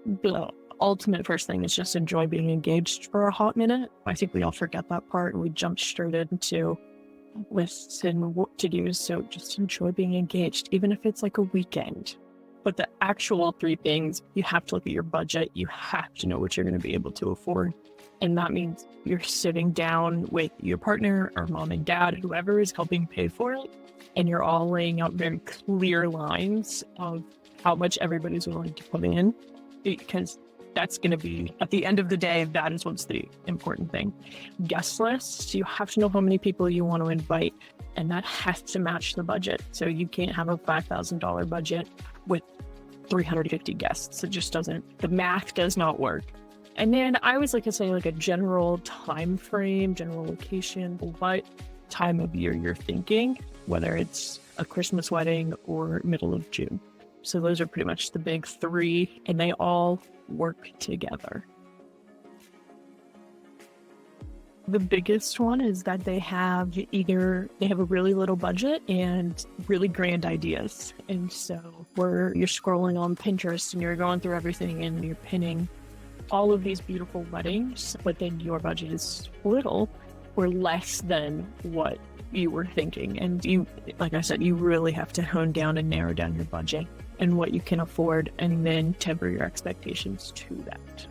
The ultimate first thing is just enjoy being engaged for a hot minute. I think we all forget that part and we jump straight into lists and what to do. So just enjoy being engaged, even if it's like a weekend. But the actual three things, you have to look at your budget. You have to know what you're going to be able to afford. And that means you're sitting down with your partner or mom and dad, whoever is helping pay for it. And you're all laying out very clear lines of how much everybody's willing to put in, because that's going to be, at the end of the day, that is what's the important thing. Guest lists, you have to know how many people you want to invite, and that has to match the budget. So you can't have a $5,000 budget with 350 guests. It just doesn't, the math does not work. And then I always like to say like a general time frame, general location, what time of year you're thinking, whether it's a Christmas wedding or middle of June. So those are pretty much the big three, and they all work together. The biggest one is that they have a really little budget and really grand ideas. And so where you're scrolling on Pinterest and you're going through everything and you're pinning all of these beautiful weddings, but then your budget is little or less than what you were thinking. And you, like I said, you really have to hone down and narrow down your budget and what you can afford, and then temper your expectations to that.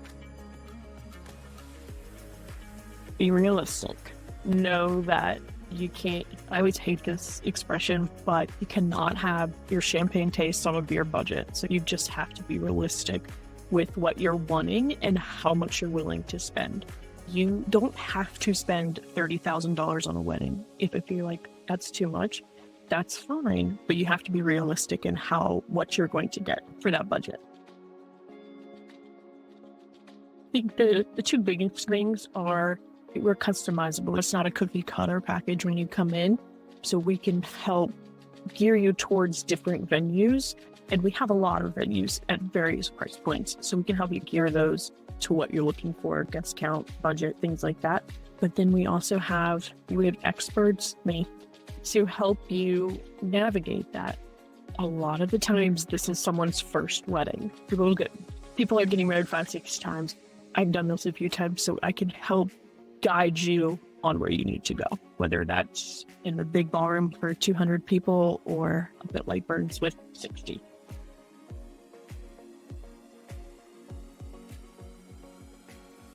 Be realistic. Know that you can't, I always hate this expression, but you cannot have your champagne taste on a beer budget. So you just have to be realistic with what you're wanting and how much you're willing to spend. You don't have to spend $30,000 on a wedding. If you're like, that's too much, that's fine. But you have to be realistic in what you're going to get for that budget. I think the two biggest things are we're customizable. It's not a cookie cutter package when you come in. So we can help gear you towards different venues. And we have a lot of venues at various price points. So we can help you gear those to what you're looking for, guest count, budget, things like that. But then we have experts, to help you navigate that. A lot of the times, this is someone's first wedding. People are getting married 5-6 times. I've done this a few times, so I can help guide you on where you need to go, whether that's in the big ballroom for 200 people or up at Lightbirds with 60.